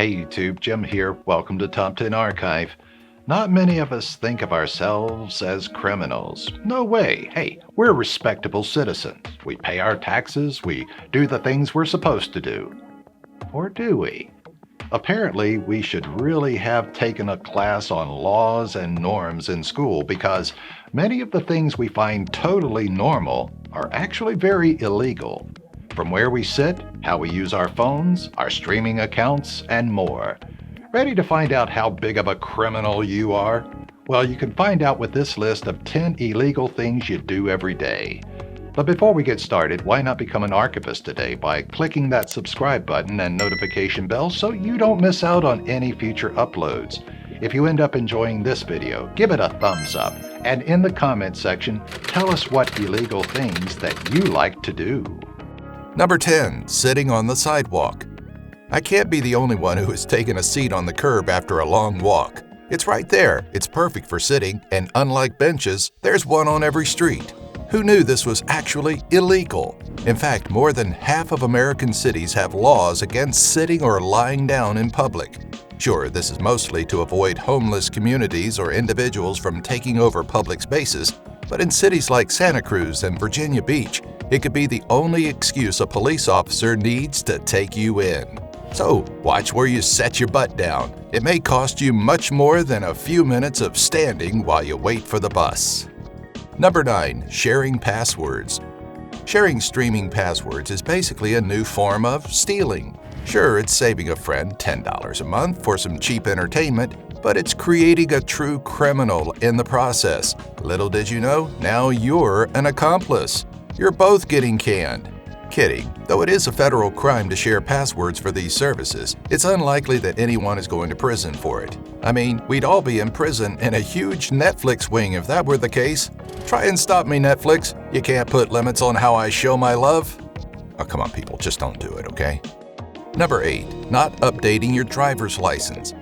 Hey YouTube, Jim here. Welcome to Top 10 Archive. Not many of us think of ourselves as criminals. No way. Hey, we're respectable citizens. We pay our taxes, we do the things we're supposed to do. Or do we? Apparently, we should really have taken a class on laws and norms in school because many of the things we find totally normal are actually very illegal. From where we sit, how we use our phones, our streaming accounts, and more. Ready to find out how big of a criminal you are? Well, you can find out with this list of 10 illegal things you do every day. But before we get started, why not become an archivist today by clicking that subscribe button and notification bell so you don't miss out on any future uploads. If you end up enjoying this video, give it a thumbs up, and in the comments section, tell us what illegal things that you like to do. Number 10. Sitting on the sidewalk. I can't be the only one who has taken a seat on the curb after a long walk. It's right there, it's perfect for sitting, and unlike benches, there's one on every street. Who knew this was actually illegal? In fact, more than half of American cities have laws against sitting or lying down in public. Sure, this is mostly to avoid homeless communities or individuals from taking over public spaces, but in cities like Santa Cruz and Virginia Beach, it could be the only excuse a police officer needs to take you in. So, watch where you set your butt down. It may cost you much more than a few minutes of standing while you wait for the bus. Number 9. Sharing passwords. Sharing streaming passwords is basically a new form of stealing. Sure, it's saving a friend $10 a month for some cheap entertainment, but it's creating a true criminal in the process. Little did you know, now you're an accomplice. You're both getting canned. Kidding. Though it is a federal crime to share passwords for these services, it's unlikely that anyone is going to prison for it. I mean, we'd all be in prison in a huge Netflix wing if that were the case. Try and stop me, Netflix. You can't put limits on how I show my love. Oh, come on, people, just don't do it, okay? Number 8. Not updating your driver's license.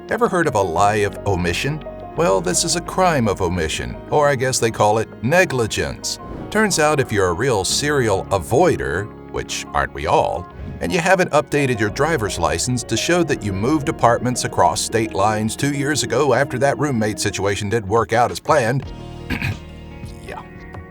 Ever heard of a lie of omission? Well, this is a crime of omission, or I guess they call it negligence. Turns out if you're a real serial avoider, which aren't we all, and you haven't updated your driver's license to show that you moved apartments across state lines 2 years ago after that roommate situation didn't work out as planned, yeah,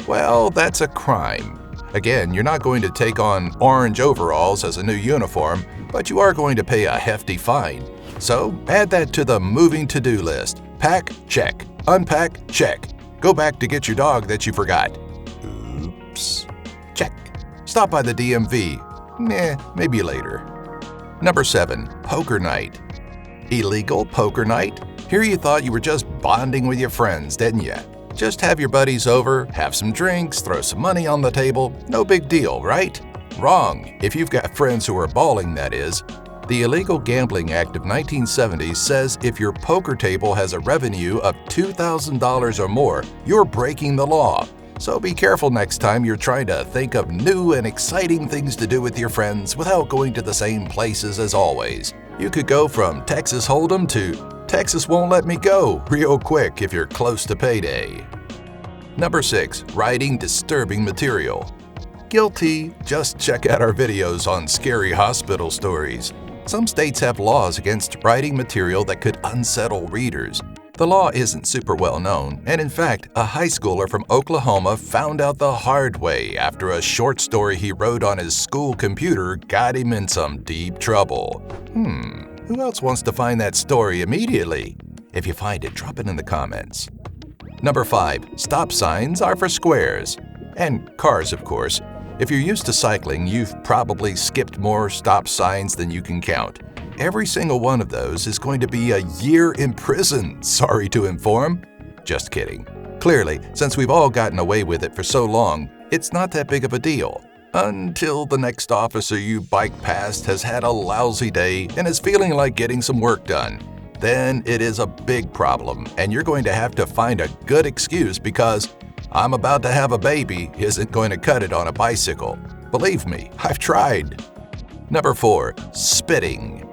well, that's a crime. Again, you're not going to take on orange overalls as a new uniform, but you are going to pay a hefty fine. So add that to the moving to-do list. Pack, check. Unpack, check. Go back to get your dog that you forgot. Oops. Check. Stop by the DMV. Maybe later. Number 7. Poker night. Illegal poker night? Here you thought you were just bonding with your friends, didn't you? Just have your buddies over, have some drinks, throw some money on the table. No big deal, right? Wrong. If you've got friends who are balling, that is. The Illegal Gambling Act of 1970 says if your poker table has a revenue of $2,000 or more, you're breaking the law. So be careful next time you're trying to think of new and exciting things to do with your friends without going to the same places as always. You could go from Texas Hold'em to Texas Won't Let Me Go real quick if you're close to payday. Number 6. Writing disturbing material. Guilty. Just check out our videos on scary hospital stories. Some states have laws against writing material that could unsettle readers. The law isn't super well known, and in fact, a high schooler from Oklahoma found out the hard way after a short story he wrote on his school computer got him in some deep trouble. Who else wants to find that story immediately? If you find it, drop it in the comments. Number 5. Stop signs are for squares. And cars, of course. If you're used to cycling, you've probably skipped more stop signs than you can count. Every single one of those is going to be a year in prison, sorry to inform. Just kidding. Clearly, since we've all gotten away with it for so long, it's not that big of a deal. Until the next officer you bike past has had a lousy day and is feeling like getting some work done. Then it is a big problem, and you're going to have to find a good excuse because "I'm about to have a baby" isn't going to cut it on a bicycle. Believe me, I've tried. Number 4. Spitting.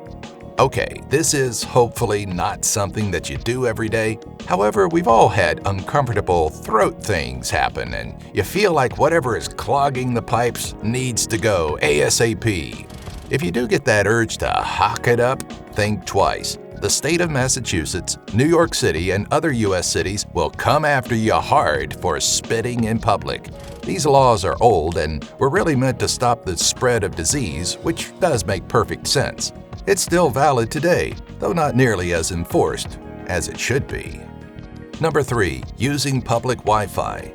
Okay, this is hopefully not something that you do every day. However, we've all had uncomfortable throat things happen, and you feel like whatever is clogging the pipes needs to go ASAP. If you do get that urge to hawk it up, think twice. The state of Massachusetts, New York City, and other U.S. cities will come after you hard for spitting in public. These laws are old and were really meant to stop the spread of disease, which does make perfect sense. It's still valid today, though not nearly as enforced as it should be. Number 3. Using public Wi-Fi.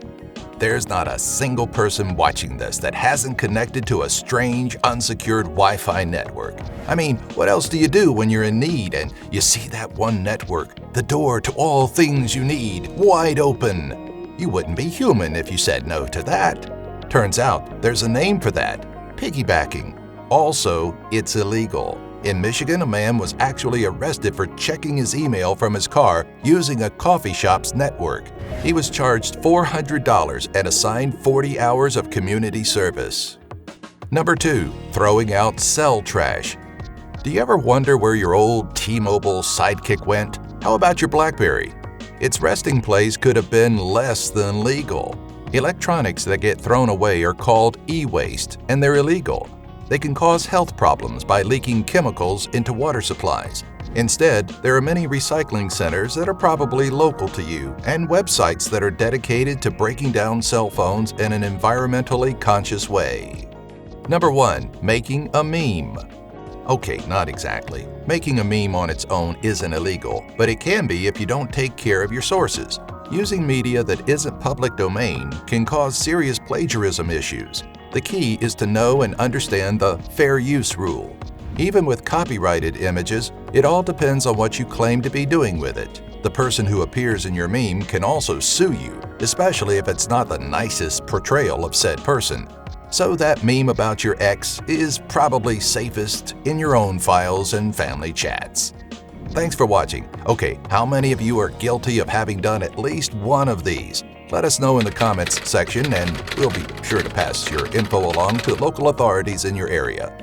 There's not a single person watching this that hasn't connected to a strange, unsecured Wi-Fi network. I mean, what else do you do when you're in need and you see that one network, the door to all things you need, wide open? You wouldn't be human if you said no to that. Turns out there's a name for that: piggybacking. Also, it's illegal. In Michigan, a man was actually arrested for checking his email from his car using a coffee shop's network. He was charged $400 and assigned 40 hours of community service. Number 2. Throwing out cell trash. Do you ever wonder where your old T-Mobile Sidekick went? How about your BlackBerry? Its resting place could have been less than legal. Electronics that get thrown away are called e-waste, and they're illegal. They can cause health problems by leaking chemicals into water supplies. Instead, there are many recycling centers that are probably local to you and websites that are dedicated to breaking down cell phones in an environmentally conscious way. Number 1. Making a meme. Okay, not exactly. Making a meme on its own isn't illegal, but it can be if you don't take care of your sources. Using media that isn't public domain can cause serious plagiarism issues. The key is to know and understand the fair use rule. Even with copyrighted images, it all depends on what you claim to be doing with it. The person who appears in your meme can also sue you, especially if it's not the nicest portrayal of said person. So that meme about your ex is probably safest in your own files and family chats. Thanks for watching. Okay, how many of you are guilty of having done at least one of these? Let us know in the comments section and we'll be sure to pass your info along to local authorities in your area.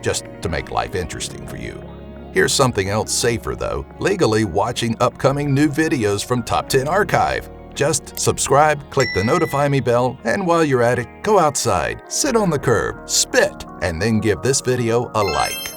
Just to make life interesting for you. Here's something else safer though: legally watching upcoming new videos from Top 10 Archive. Just subscribe, click the notify me bell, and while you're at it, go outside, sit on the curb, spit, and then give this video a like.